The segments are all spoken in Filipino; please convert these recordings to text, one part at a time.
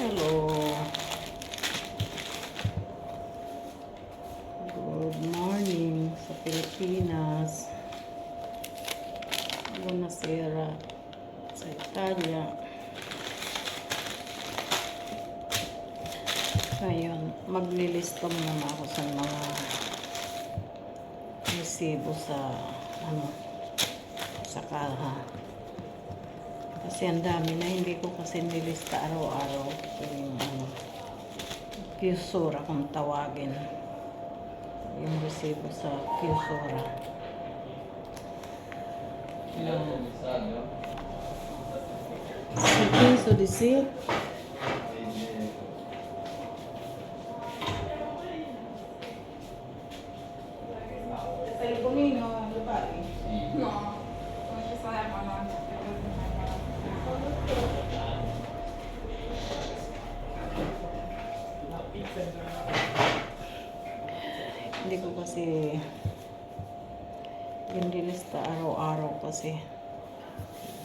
Hello. Good morning sa Pilipinas. Buonasera sa Italia. Ngayon, maglilista muna ako sa mga resibo sa sa kaha. Kasi ang dami na, hindi ko kasi nilista araw-araw. Yung Qsora kung tawagin. Yung resibo sa Qsora. Si Piso di si telefonino, lo paghi? No, non ci saremo, no, Hindi ko kasi yung nilista araw-araw kasi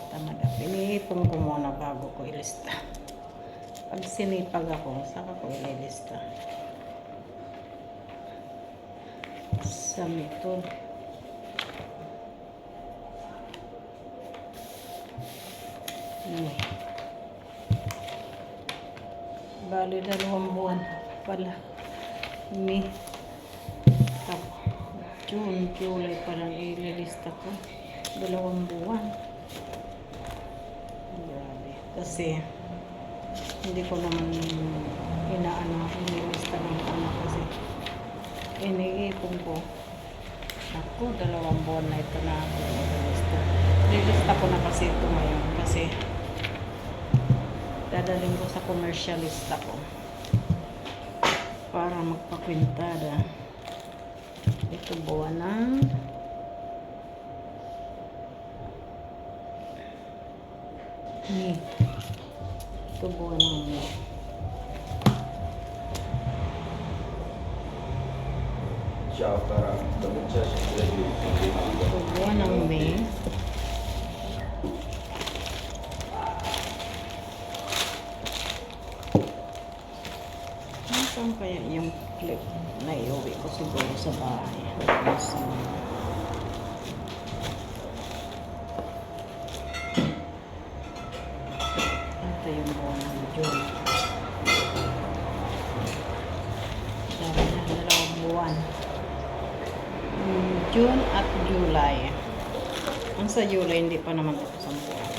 tamad ako. Iniipon ko muna bago ko ilista. Pag sinipag ako, saka ko ililista. Sa method. Bali, 2 buwan pala. June, July parang ililista ko. 2 buwan. Grabe. Kasi hindi ko naman inilista ng kasi iniipon ko. Ako, 2 buwan na ito na ako ililista. Nilista ko na kasi ito ngayon kasi dadaling ko sa commercialista ko para magpakwintada. Ito buwan ng May. Ito buwan ng May. Ciao cara, cominciare Ito buwan ng May. Saan kaya yung clip na iuwi ko siguro sa bahay? Ito yung buwan ng June. Dami na, 2 buwan. June at July. Ang sa July, hindi pa naman tapos ang buwan.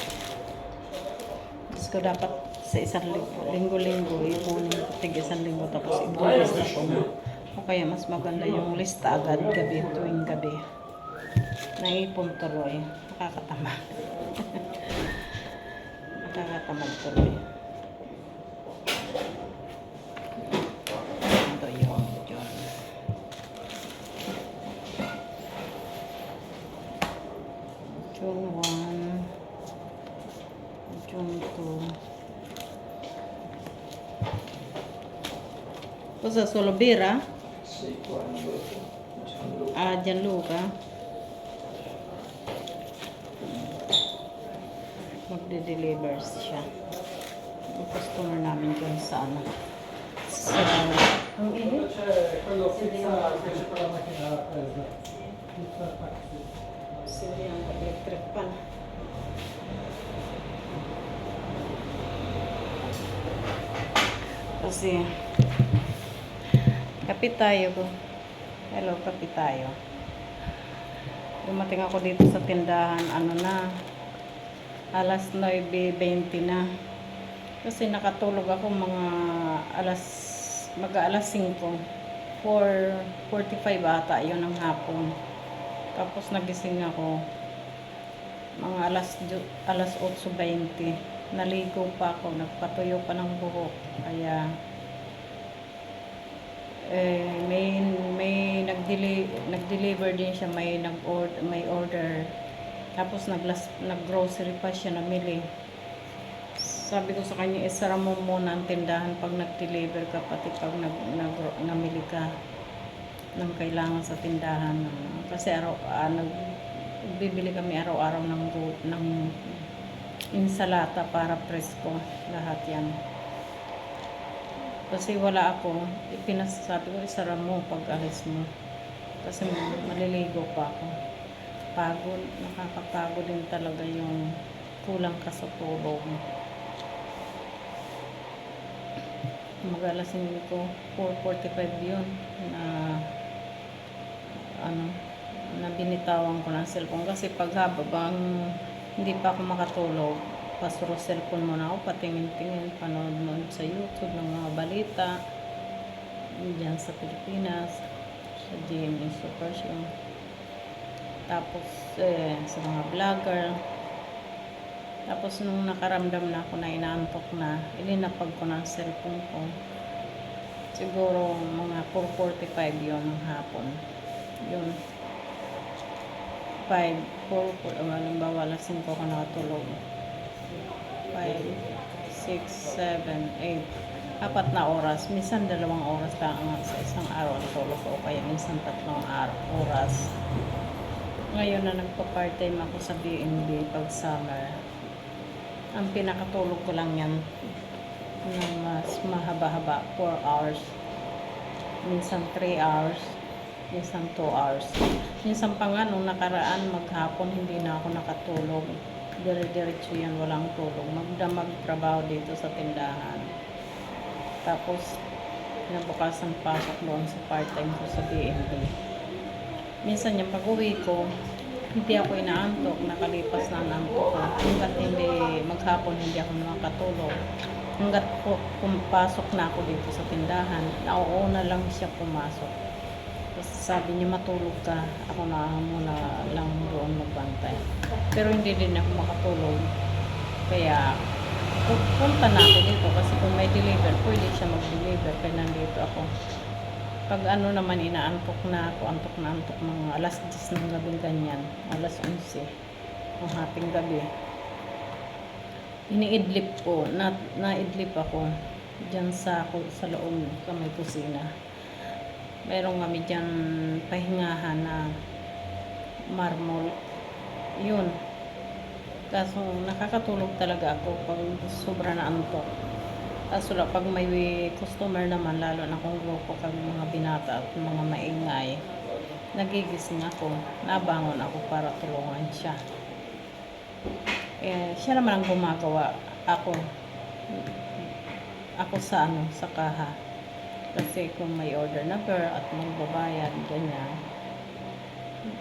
Gusto ko dapat sa isang linggo-linggo, ipunin ko tig 1 linggo tapos i-lista ko na. O kaya mas maganda yung lista agad gabi, tuwing gabi. Naipon tuloy. Nakakatamad. Nakakatamad tuloy. Ito yung June. June 1. June 2. Cosa solo birra? Sì, quando Gianluca? Magde-deliver siya. Yung customer namin dyan sa sa ang init. C'è quello fissato che c'è per la macchina presa. Sili ang electric pan. Kasi kapit tayo ko. Hello, kapit tayo. Dumating ako dito sa tindahan, alas 9:20 na. Kasi nakatulog ako mag-alas 5. 4:45 ata, yun ang hapon. Tapos nagising ako mga alas 8:20. Naligo pa ako, nagpatuyo pa ng buhok. Kaya may nag-deliver din siya, may order. Tapos nag-grocery pa siya, namili. Sabi ko sa kanya, isara mo muna ang tindahan pag nag-deliver ka, pati pag namili ka ng kailangan sa tindahan. Kasi nagbibili kami araw-araw ng insalata para presko. Lahat yan. Kasi wala ako, ipinasabi ko, isara mo pag alis mo. Kasi maliligo pa ako. Pagod, nakakapagod din talaga yung kulang ka sa tulog. Mag-alasing ko, 4:45 yun, na na binitawan ko ng cellphone. Kasi pag habang hindi pa ako makatulog, pasuro cellphone muna ako, patingin-tingin, panood sa YouTube ng mga balita dyan sa Pilipinas, sa GMA Super Show, tapos sa mga vlogger. Tapos nung nakaramdam na ako na inaantok na, ilinapag ko ng cellphone ko. Siguro mga 4:45 yun ng hapon. Yun. 4, halimbawa alas 5 ko nakatulog. 5, 6, 7, 8. 4 na oras. Minsan 2 oras lang sa isang araw ang tulog ko. Kaya minsan 3 oras. Ngayon na nagpa-part-time ako sa B&B pag summer. Ang pinakatulog ko lang yan na mas mahaba-haba, 4 hours. Minsan 3 hours. Minsan 2 hours. Minsan pa nga nung nakaraan maghapon hindi na ako nakatulog. Dire-diretso yan, walang tulog. Magdamag trabaho dito sa tindahan. Tapos nabukasan pasok doon sa part-time ko sa B&B. Minsan yung pag-uwi ko, hindi ako inaantok, nakalipas na ang antok ko. Hanggat hindi, maghapon hindi ako makatulog. Hanggat pumasok na ako dito sa tindahan, nauuna lang siya pumasok. Tapos sabi niya, matulog ka. Ako na muna lang doon magbantay. Pero hindi din ako makatulog. Kaya, punta na ako dito kasi kung may deliver, pwede siya mag-deliver. Kaya nandito ako. Pag ano naman, inaantok na ako, antok na antok, mga alas 10 ng gabi ganyan, alas 11 ng hating gabi. Iniidlip ko, naidlip ako dyan sa loob sa may kusina. Meron kami dyan pahingahan na marmol. Yun. Kaso nakakatulog talaga ako pag sobra na antok. Kaso pag may customer naman, lalo na kung grupo kami mga binata at mga maingay, nagigising ako, nabangon ako para tulungan siya. Siya naman ang gumagawa. Ako sa sa kaha. Kasi kung may order na at magbabayad, ganyan,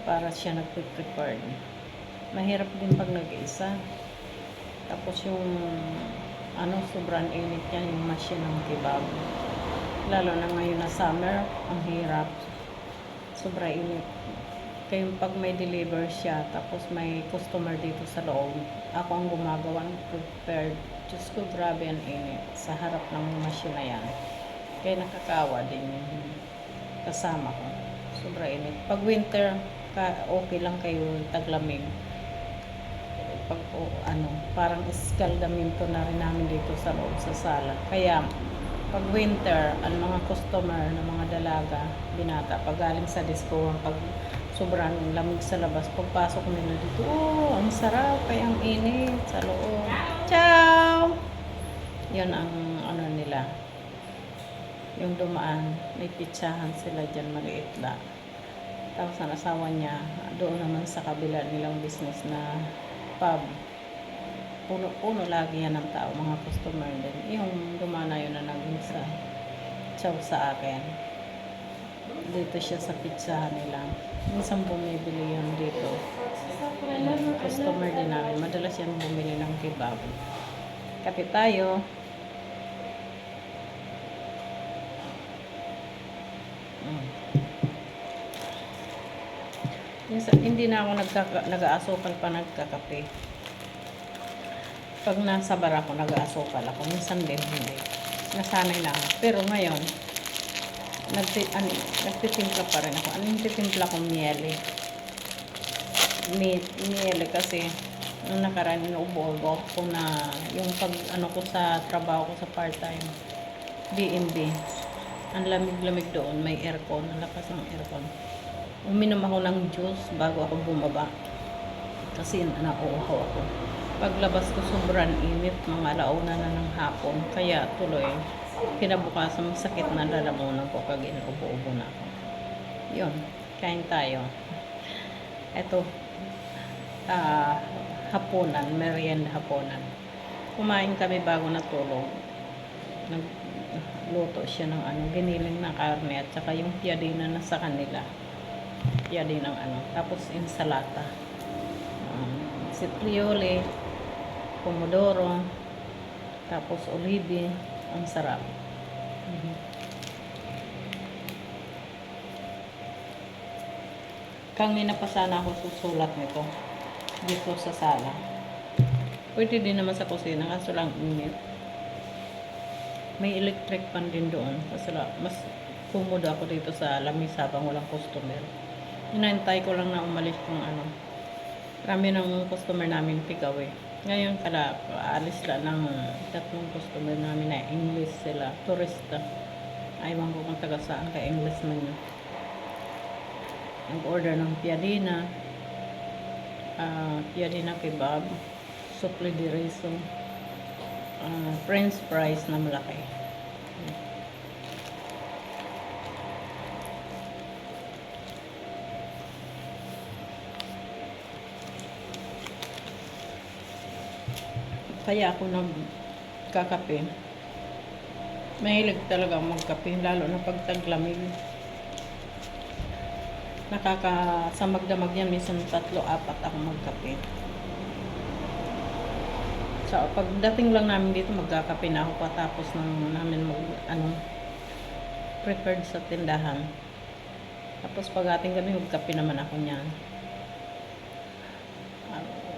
para siya nagpe-prepare. Mahirap din pag nag-isa. Tapos yung sobrang init yan, yung machine ng kebab. Lalo na ngayon na summer, ang hirap. Sobrang init. Kaya pag may deliver siya, tapos may customer dito sa loob, ako ang gumagawa ng prepared. Diyos ko, grabe ang init sa harap ng machine na yan. Kaya nakakawa din yung kasama ko. Sobrang init. Pag winter, okay lang kayo, taglamig. Pag parang eskaldaminto na rin namin dito sa loob sa sala. Kaya pag winter, ang mga customer na mga dalaga, binata, pag galing sa disco, pag sobrang lamig sa labas, pagpasok nila dito, ang sarap, kaya ang init sa loob. Ciao! Yun ang nila. Yung dumaan, may pitsahan sila dyan, maliit lang. Tapos ang asawa niya, doon naman sa kabila nilang business na pub. Puno lagi yan ng tao, mga customer din. Yung dumana yun na naging sa chow sa akin. Dito siya sa pizzahan nila. Minsan bumibili yan dito. Customer din namin. Madalas yan bumili ng kebab. Kape tayo. Minsan, hindi na ako nag-aasukal pa nagkakape. Pag nasa bar ako, nag-aasukal ako. Minsan din, hindi. Nasanay na ako. Pero ngayon, nagtitimpla pa rin ako. Anong titimpla ko? Miele. Miele kasi, nung nakaraan, inuubo ko na yung pag, ko sa trabaho ko sa part-time, B&B. Ang lamig-lamig doon, may aircon, ang lakas ng aircon. Uminom ako ng juice bago ako bumaba. Kasi nauuhaw ako. Paglabas ko sobrang init, mga alauna na ng hapon. Kaya tuloy, kinabukasan masakit na lalamunan ko kag inuubo-ubo na ako. Yun, kain tayo. Ito, hapunan, merienda hapunan. Kumain kami bago natulog. Nagluto siya ng giniling na karne at saka yung piyadina na sa kanila. Piyadina ng tapos insalata. Citriole, pomodoro, tapos olive, ang sarap. Kanina pa sana ako susulat nito dito sa sala. Pwede din naman sa kusina, kaso lang init. May electric fan din doon. Kasi mas kumodo ako dito sa lamisa habang walang customer. Hinantay ko lang na umalis kung Marami ng customer namin takeaway. Ngayon aalis lang ng tatlong customer namin na English sila, turista. Aywan ko kung taga saan ka English man yun. Nag-order ng piyadina, piyadina kebab, supli de riso, french fries na malaki. Kaya ako nagkakape. Mahilig talaga magkape, lalo na pag taglamig. Sa magdamag yan, minsan 3-4 ako magkape. So, pagdating lang namin dito, magkakape na ako patapos ng namin prepared sa tindahan. Tapos pag-ating kami, magkape naman ako niyan.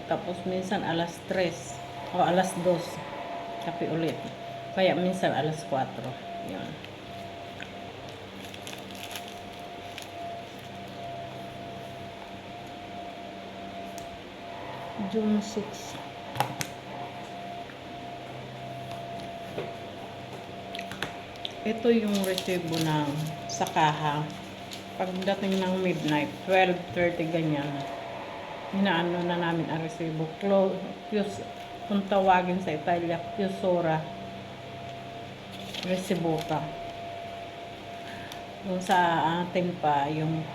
Tapos minsan alas 3 o alas 2, kape ulit. Kaya minsan alas 4. Yan. June 6. Ito yung resibo ng sakaha. Pagdating ng midnight, 12:30 ganyan, inaano na namin ang resibo. Kung tawagin sa Italia, chiusura resibuta. Yung sa atin pa, yung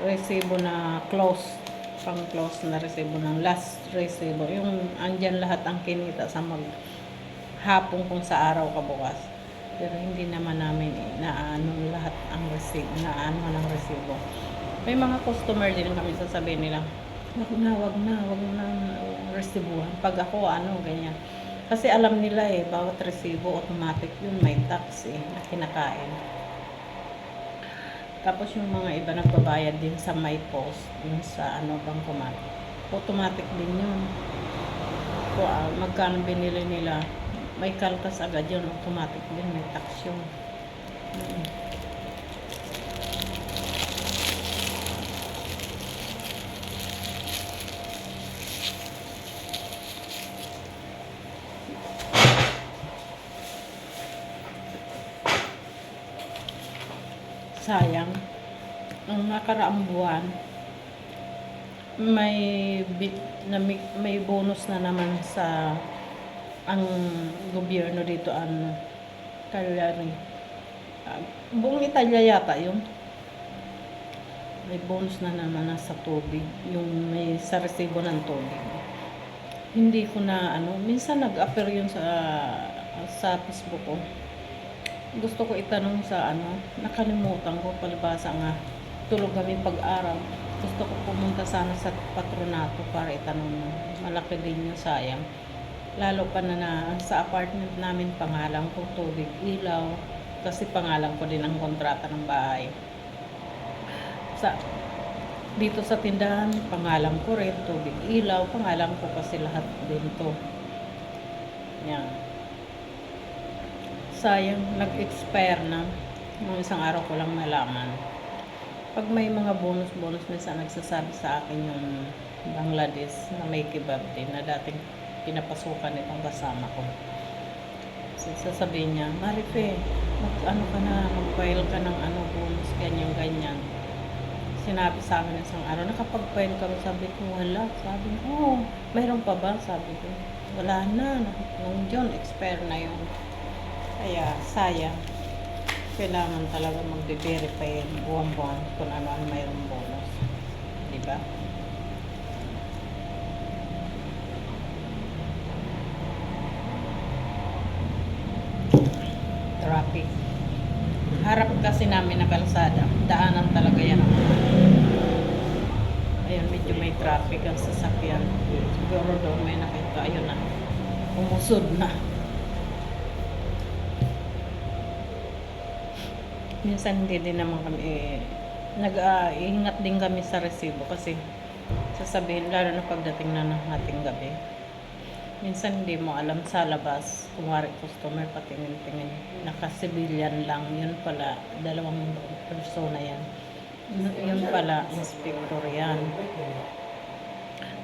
resibo na close, pang close na resibo ng last resibo. Yung andyan lahat ang kinita sa hapon kung sa araw ka bukas. Pero hindi naman namin naano lahat ang resibo, naano ng resibo. May mga customer din kami sasabihin nila, wag na resibuhan. Pag ako, ganyan. Kasi alam nila bawat resibo, automatic yun, may tax na kinakain. Tapos yung mga iba nagbabayad din sa my post, yung sa Bangkomat. Automatic din yun. Kung magkano binili nila, may kaltas agad yun, automatic din, may tax yun. Sayang, nung nakaraang buwan, may bonus na naman sa ang gobyerno dito Cagliari. Buong Italia yata yun. May bonus na naman sa tubig, yung may sa resibo ng tubig. Hindi ko na minsan nag-appear yun sa Facebook ko. Gusto ko itanong sa nakalimutan ko, palibasa nga tulog kami pag-araw. Gusto ko pumunta sana sa patronato para itanong. Malaki din yung sayang. Lalo pa na sa apartment namin, pangalan ko tubig, ilaw, kasi pangalan ko din ang kontrata ng bahay. Dito sa tindahan, pangalan ko rin, tubig, ilaw, pangalan ko kasi lahat din to. Yan. Sayang, nag-expire na. Nung isang araw ko lang nalaman. Pag may mga bonus, minsan nagsasabi sa akin yung Bangladesh na may kebab din na dating pinapasukan itong kasama ko. Sasabihin niya, Marife, mag-file ka ng bonus, ganyan. Sinabi sa akin isang araw, nakapag-file kami, sabi ko, wala. Sabi ko, mayroon pa ba? Sabi ko, wala na. Nung June, expire na yun. Kaya sayang. Kailangan talaga magbe-verify buwan-buwan kung ano ang mayroong bonus. Di ba? Traffic. Harap kasi namin na kalsada. Daanan talaga yan. Ayun, medyo may traffic ang sasakyan. Siguro doon may nakita. Ayun na. Umusod na. Minsan hindi din naman kami nag-iingat din kami sa resibo kasi sasabihin, lalo na pagdating na ng ating gabi. Minsan hindi mo alam sa labas, kumwari customer patingin-tingin, naka-civilian lang, yun pala, dalawang persona yan. Yun pala, inspector yan.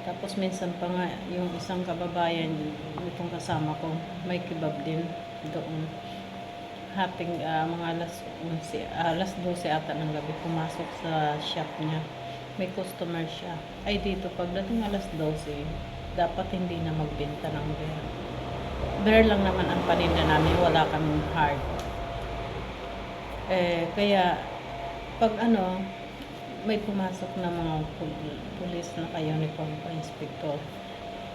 Tapos minsan pa nga, yung isang kababayan, itong kasama ko, may kebab din doon. Hating mga alas 12 ata ng gabi, pumasok sa shop niya. May customer siya. Ay dito, pagdating alas 12, dapat hindi na magbenta ng beer. Beer lang naman ang paninda namin, wala kaming hard. Kaya, pag may pumasok na mga pulis na uniform pa inspector,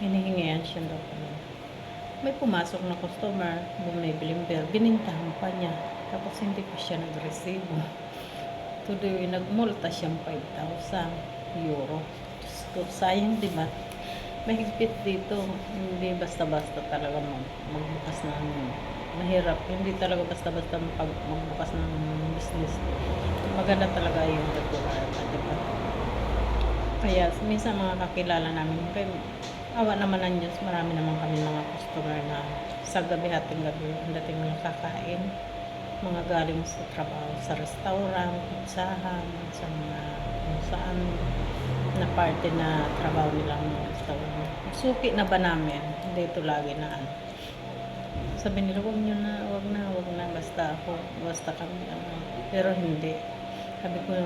hinihingihan siya daw kami. May pumasok na customer, bumibiling beer, binintahan pa niya. Tapos hindi pa siya nag-resibo. Tuloy, nagmulta siyang 5,000 euro. So, sayang, di ba? Mahigpit dito. Hindi basta-basta talaga magbukas ng mahirap. Hindi talaga basta-basta magbukas ng business. Maganda talaga yung regular, di ba? Kaya, minsan mga kakilala namin, awa naman ng Diyos, marami naman kami mga customer na sa gabi hating gabi, ang dating mga kakain, mga galing sa trabaho, sa restaurant, pizzahan, sa mga kung saan na party na trabaho nila mga restaurant. Suki na ba namin? Hindi ito lagi na sabi nila, wag na, basta ako, basta kami, pero hindi. Sabi ko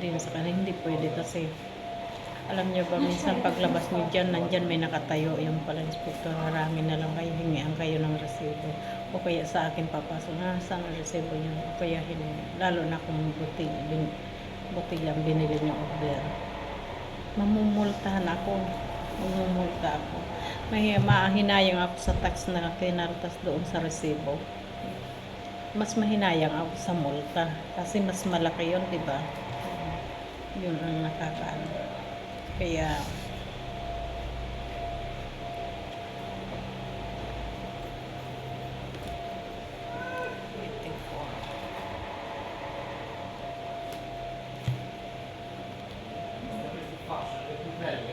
din sa kanila, hindi pwede kasi alam niyo ba, minsan paglabas niyo dyan, nandyan may nakatayo, yung pala inspector, harangin na lang kayo, hingian kayo ng resibo. O kaya sa akin papasok, saan ang resibo niyo? O kaya lalo na kung butilang binili niyo order. Mamumultahan ako. Mamumulta ako. Mahinayang ako sa tax na kinartas doon sa resibo. Mas mahinayang ako sa multa. Kasi mas malaki yun, di ba? Yun ang nakakaano. Kaya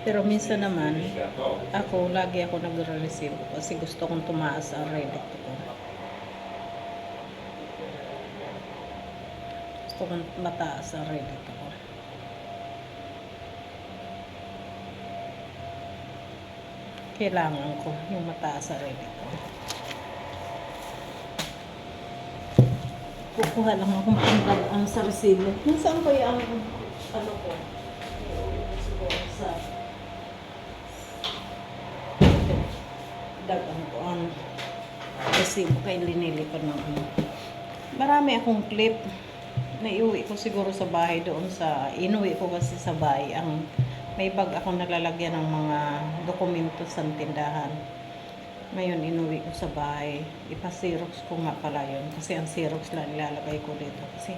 pero minsan naman lagi ako nagre-receive kasi gusto kong tumaas ang Reddit ko. Gusto kong mataas ang Reddit ko. Kailangan ko yung mataas sa Reddit ko. Kukuha lang akong pangdaang sa resibo. Nasaan kaya ang ko? Siguro sa dagang ko ang resibo kay linilipan ng Marami akong clip na iuwi ko siguro sa bahay doon inuwi ko kasi sa bahay may bag akong naglalagyan ng mga dokumento sa tindahan. Ngayon, inuwi ko sa bahay. Ipa-xerox ko nga pala yun. Kasi ang xerox lang ilalagay ko dito. Kasi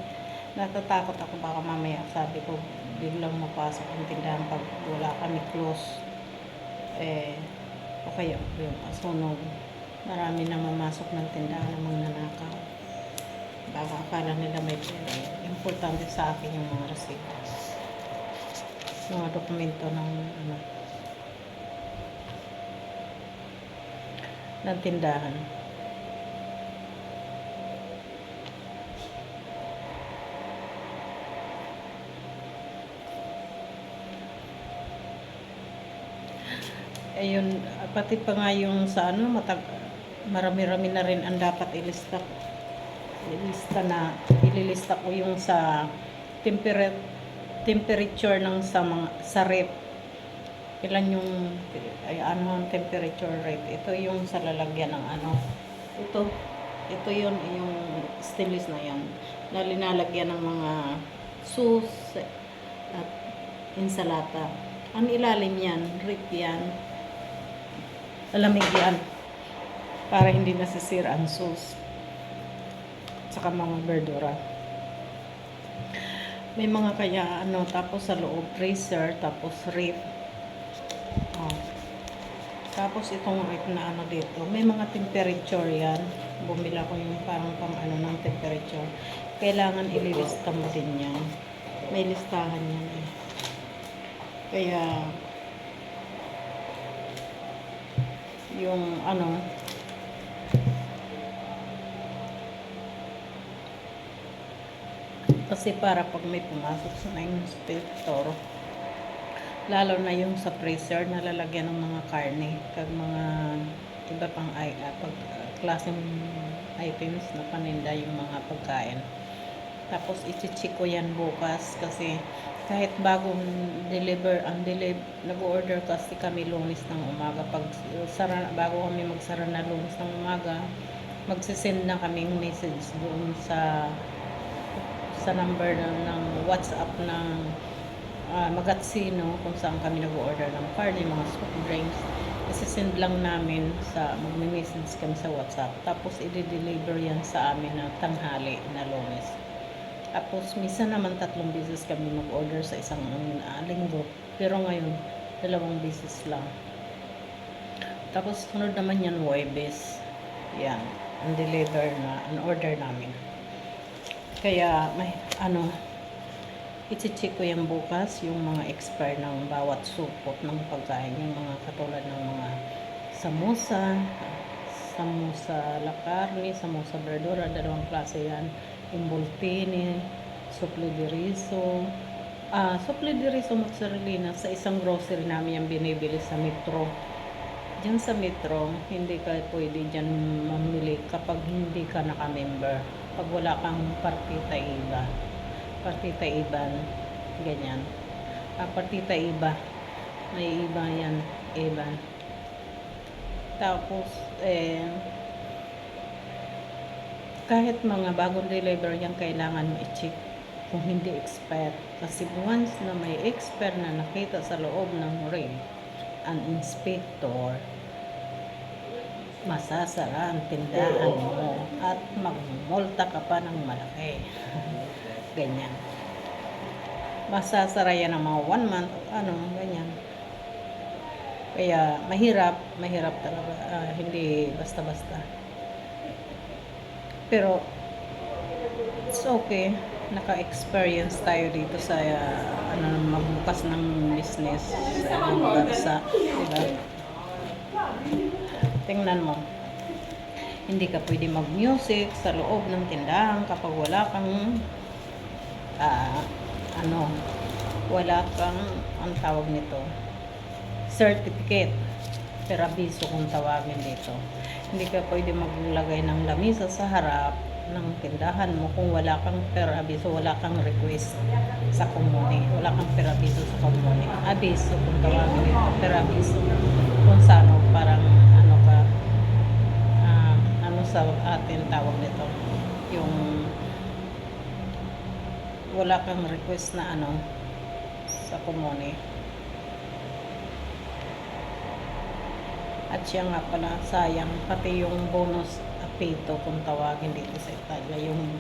natatakot ako baka mamaya sabi ko, biglang mapasok ang tindahan pag wala kami close. O kaya yung asunog. Marami na mamasok ng tindahan ng mga nanakaw. Baka akala nila may pera. Importante sa akin yung mga resita. Mga dokumento ng ng tindahan. Ayun, pati pa nga yung sa marami-rami na rin ang dapat ilista ko yung sa temperature ng sa rep. Ilan yung ang temperature rate. Ito yung sa lalagyan ng ito Ito yun, yung stainless na yan. Na linalagyan ng mga sauce at insalata. Ang ilalim yan, rip yan. Alamig yan. Para hindi nasisira ang sauce. Saka mga berdura. May mga kaya tapos sa loob freezer, tapos rip. Oh. Tapos itong rip na dito, may mga temperature yan. Bumila ko yung parang ng temperature. Kailangan ililista mo din yan. May listahan yan eh. Kaya yung kasi para pag may pumasok sa inspector, lalo na yung sa freezer, nalalagyan ng mga karne, kag mga iba pang klaseng items na paninda yung mga pagkain. Tapos i-check ko yan bukas kasi kahit bagong nag-order kasi kami Lunes ng umaga. Bago kami magsara na Lunes ng umaga, magsisend na kaming message doon sa number ng WhatsApp ng Magatsino kung saan kami nag-order ng karne, mga soft drinks. Isisend lang namin magme-message kami sa WhatsApp. Tapos i-deliver yan sa amin na tanghali na Lunes. Tapos minsan naman 3 beses kami mag-order sa isang linggo. Pero ngayon, 2 beses lang. Tapos sunod naman yan Huwebes. Yan, ang order namin. Kaya may i-check ko yan bukas yung mga expire ng bawat supot ng pagkain, yung mga katulad ng mga samosa la carne, samosa verdura, 2 klase yan, imbultini, supli de riso mozzarella sa isang grocery namin yung binibili sa Metro. Diyan sa Metro, hindi ka pwede dyan mamili kapag hindi ka naka-member. Pag wala kang partita iban, ganyan. Partita iba, may iba yan, iban. Tapos, kahit mga bagong deliver yan, kailangan mo i-check kung hindi expired. Kasi once na may expire na nakita sa loob ng ring, ang inspector, masasara ang tindahan mo at magmulta ka pa ng malaki. Ganyan. Masasara yan ng mga 1 month, ganyan. Kaya mahirap talaga, hindi basta-basta. Pero it's okay, naka-experience tayo dito sa magbukas ng business sa ibang bansa, diba? Tingnan mo, hindi ka pwede mag-music sa loob ng tindahan kapag wala kang ang tawag nito, certificate, perabiso kung tawagin dito. Hindi ka pwede maglagay ng lamisa sa harap ng tindahan mo kung wala kang perabiso, wala kang request sa komune, wala kang perabiso sa komune. Abiso kung tawagin dito, perabiso kung sano, parang sa atin tawag nito, yung wala kang request na sa komune. At siya nga pala, sayang, pati yung bonus appito kung tawagin dito sa Italia, yung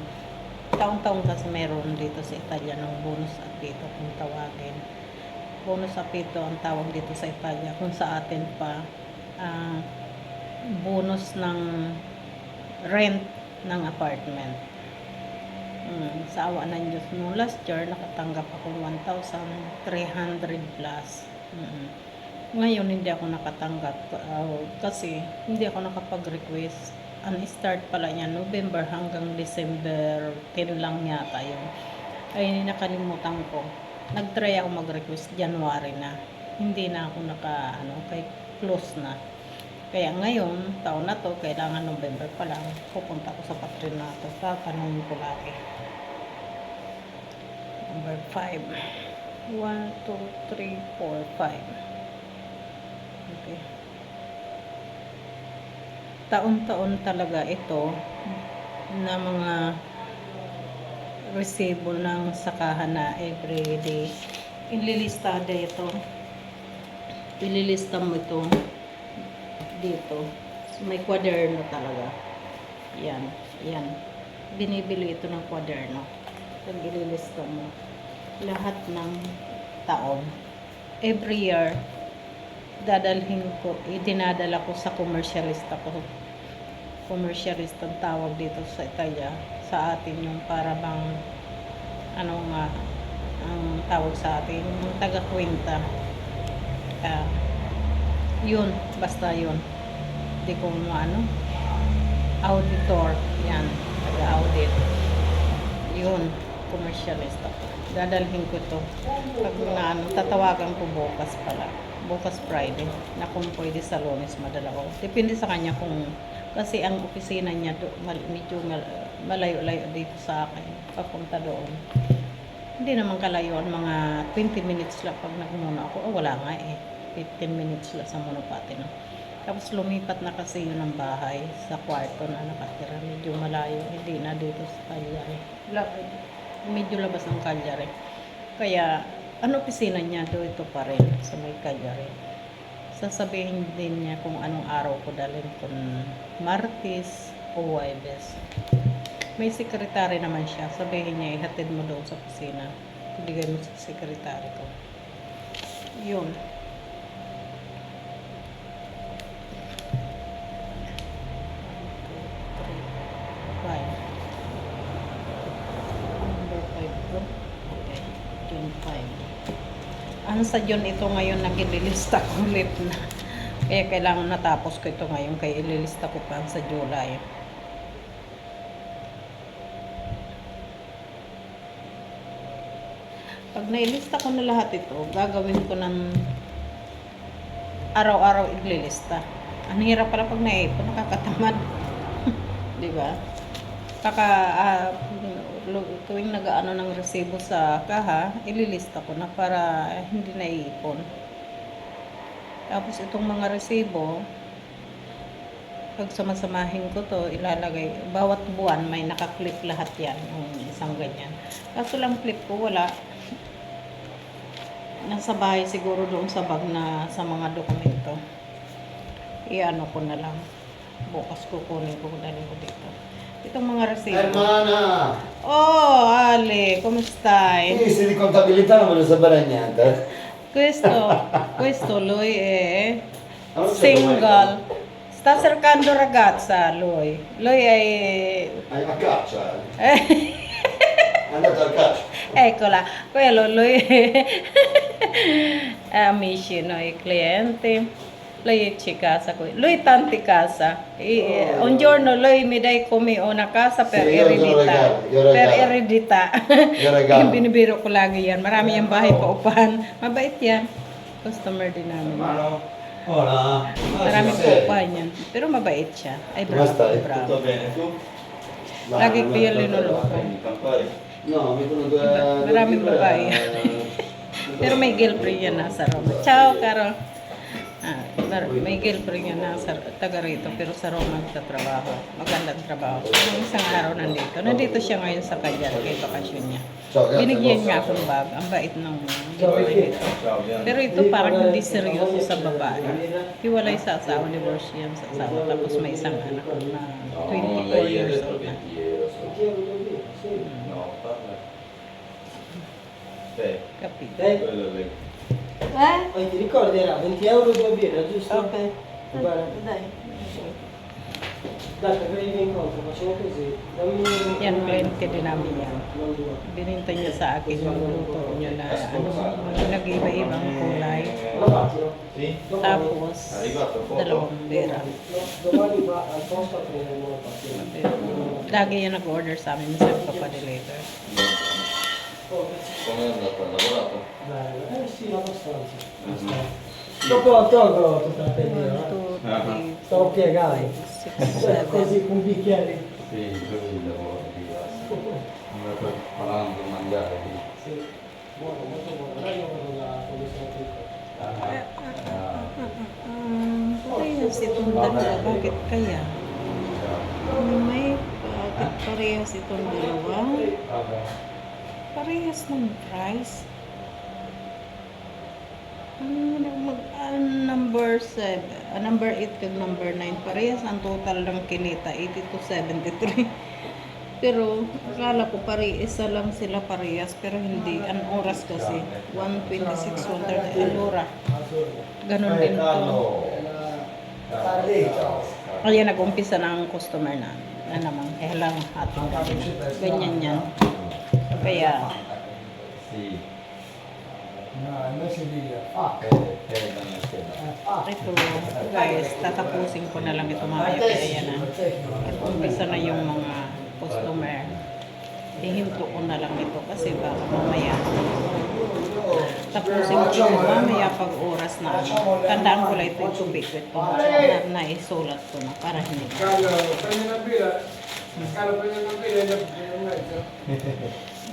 taong-taong kasi meron dito sa Italia ng bonus appito kung tawagin. Bonus appito ang tawag dito sa Italia, kung sa atin pa bonus ng rent ng apartment. Sa awa ng Diyos, no, last year nakatanggap ako 1,300 plus. Ngayon hindi ako nakatanggap kasi hindi ako nakapag-request. Ang start pala niya November hanggang December 10 lang yata yun. Ay nakalimutan ko. Nag-try ako mag-request January na. Hindi na ako kay close na. Kaya ngayon, taon na to, kailangan November pa lang, pupunta ko sa patronato. Tatanungin ko lagi. Number 5. 1, 2, 3, 4, 5. Okay. taon-taon talaga ito na mga resibo ng sakahan na everyday. Ililista ito. Ililista mo ito dito. May kwaderno talaga. Yan. Yan. Binibili ito ng kwaderno. Pag ililista mo lahat ng taon. Every year, dinadala ko sa commercialista ko. Commercialista ang tawag dito sa Italia. Sa atin yung para bang ano nga ang tawag sa atin, yung taga-kwenta. Yun, basta yun. Hindi ko auditor. Yan, taga-audit. Yun, commercialista ko. Dadalhin ko to. Pag tatawagan ko bukas pala. Bukas Friday. Na kung pwede sa Lunes madala ko. Depende sa kanya kung, kasi ang opisina niya medyo malayo-layo dito sa akin. Papunta doon. Hindi naman kalayuan, mga 20 minutes lang pag nagmuna ako. Wala nga 15 minutes lang sa Monopati. No? Tapos lumipat na kasi yun ng bahay sa kwarto na nakatira. Medyo malayo. Hindi na dito sa Cagliari. Medyo labas ng Cagliari. Kaya, ano opisina niya doon ito pa rin sa may Cagliari. Sasabihin din niya kung anong araw ko dalhin, kung Martes o Huwebes. May sekretary naman siya. Sabihin niya, ihatid mo doon sa opisina. Ibigay mo sa sekretary ko. Yun. Number 5 ko. Okay. June 5. Ano sa June ito ngayon nag-ililista ko ulit na. Kaya kailangan natapos ko ito ngayon. Kaya ililista ko pa sa July. Pag nailista ko na lahat ito, gagawin ko ng araw-araw iglilista. Ang hirap pala pag naipon, nakakatamad. Di ba? Tuwing nag-aano ng resibo sa kaha, ililista ko na para hindi naiipon. Tapos itong mga resibo, pag samasamahin ko to, ilalagay, bawat buwan may nakaklip lahat yan, yung isang ganyan. Kaso lang clip ko, wala. Nasa bahay siguro doon sa bag na sa mga dokumento. I-ano ko na lang. Bukas kukunin ko ko dito. Itong mga resibo. Hermana! Oh, Ale, kumusta? Inizi di contabilità non me lo sapere niente. Questo lui è single. Sta cercando ragazza lui. Lui è A caccia. È andato a caccia. Eccola, quello lui è amici, noi clienti. Lui ci casa qui. Lui tanti casa. Un giorno lui mi dai come una casa per Sì, io eredità. io regalo. Per eredità. Io regalo. Binibiro ko lagi yan. Marami yung bahay pa upahan. Mabait yan. Customer din namin. Hermano. Hola. Marami pa upahan yan. Pero mabait siya. Ay, bravo. stai? Bravo. Tutto bene, tu? Lagi ko yan linuloko. Prendi Campari? No, mi sono due... Maraming babae. Pero may girlfriend yan nasa Roma. Ciao, Caro. May girlfriend yan nasa taga rito, pero sa Roma nagtatrabaho. Magandang trabaho. Nung isang araw nandito. Nandito siya ngayon sa Cagliari, kay bakasyon niya. Ciao, grazie. Binigyan niya akong bag. Ang bait ng girlfriend nito. Ciao, Bianca. Pero ito parang hindi seryoso sa babae. Hiwalay sa asawa, divorce yan sa asawa. Tapos may isang anak na 24 years old na. No, parla. Te, Kapit. quello lì. Poi ti ricordi era 20 euro due birre, giusto? Ok. Guarda. Dai. Dai, per venire incontro, facciamo così. Dammi Yan, kliyente din namin yan. Non due. Bininta niya sa akin yung luto niya na nag-iba-ibang kulay. La macchina? Sì? Tapos, Arrivato poco? dalawang bera. No, domani va al posto a prendere il monopattino. Lagi yan nag-order sa amin, minsan pa-deliver. Oh, che- Come è andata? Ha lavorato? Bello. Sì, abbastanza. Dopo tolgo tutta la penniera. 1, 2, Ah. 3, Stavo piegando. 6, Cioè, 7. così con bicchieri. Sì, così il lavoro di andato parlando di mangiare lì. Sì. Buono, molto buono. Dai, io vado là quando sono piccolo. Patay na parehas itong dalawa. Bakit kaya? May bakit parehas itong dalawa? Parehas ng price. Number 7, number 8 kag number 9 parehas ang total ng kinita 80 to 73. Pero akala ko isa lang sila parehas pero hindi. Ang oras kasi 1:26, 1:30 alura. Ganun din to. Ayan, nag-umpisa na ang customer na naman. Lang ating gabi na. Ganyan yan. Kaya Si. ito guys, tatapusin ko na lang ito mamaya. Kaya yan na. Umpisa na yung mga customer. Ihinto ko na lang ito kasi baka mamaya tapusin ko ito mamaya pag oras na. Tandaan ko lang ito yung tubig ko ito na isulat ko na para hindi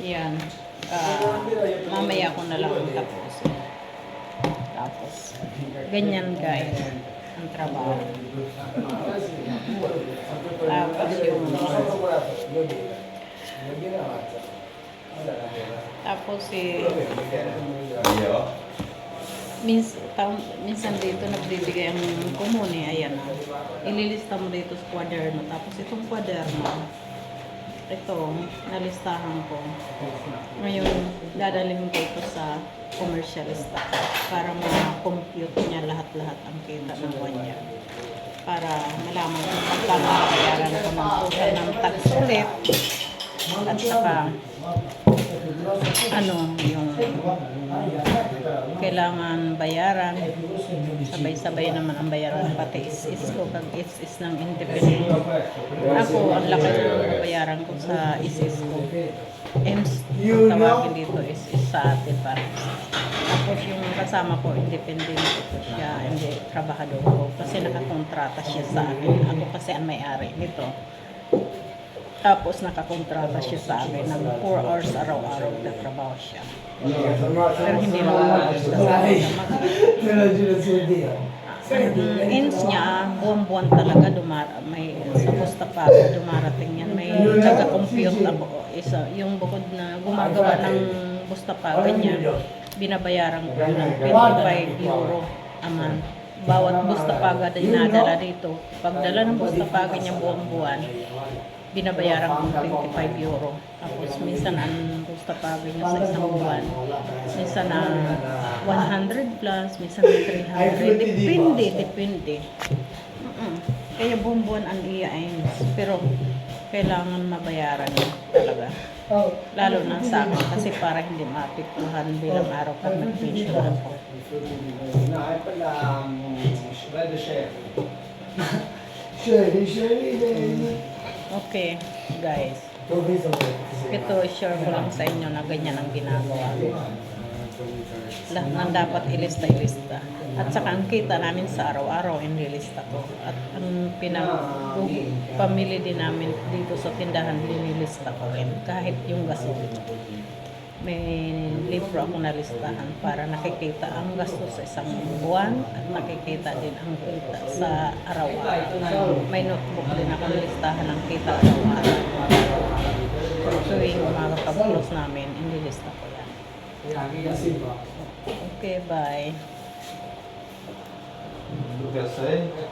yan. Mamaya ko na lang tapusin. Tapos ganyan guys ang trabaho. Tapos yung minsan dito nagbibigay ang komune, ayan na. Ililista mo dito sa kwaderno. Tapos itong kwaderno, ito, nalistahan ko. Ngayon, dadalhin ko ito sa commercialista para ma-compute niya lahat-lahat ang kita ng kanya. Para malaman kung magkano bayaran ko ng total ng tax ulit. At saka, yung kailangan bayaran. Sabay-sabay naman ang bayaran. Pati is ko, kag is ng independent. Ako, ang laki ng bayaran ko sa is ko. EMS, kung tawagin dito is sa atin pa. Tapos yung kasama ko, independent siya, hindi trabahador ko. Kasi nakakontrata siya sa akin. Ako kasi ang may-ari nito. Tapos nakakontrata siya sa akin ng 4 hours araw-araw na trabaho siya. Pero hindi naman ends niya, buwan-buwan talaga may sa Bustapago dumarating yan. May taga-compute ako. Yung bukod na gumagawa ng Bustapago niya, binabayaran ko ng 25 euro a month. Bawat Bustapaga na dinadala dito. Pagdala ng Bustapaga niya buwan-buwan, binabayaran ko ng 25 euro. Tapos minsan ang Bustapaga niya sa isang buwan, minsan na 100 plus, minsan 300. Depende. Kaya buwan-buwan ang iya-ins. Pero kailangan mabayaran niya talaga. Lalo na sa akin kasi para hindi maapektuhan bilang araw pag nag-pension ako. Okay, guys. Ito, share ko lang sa inyo na ganyan ang ginagawa ko. Lahat ng dapat ilista. At saka ang kita namin sa araw-araw, inilista ko. At ang pamili din namin dito sa tindahan, linilista ko rin. Kahit yung gasolina. May libro ako nalistahan para nakikita ang gasto sa isang buwan at nakikita din ang kita sa araw-araw. May notebook din ako nalistahan ng kita araw-araw. Tuwing umaga pag-close namin, inilista ko yan. Okay, bye.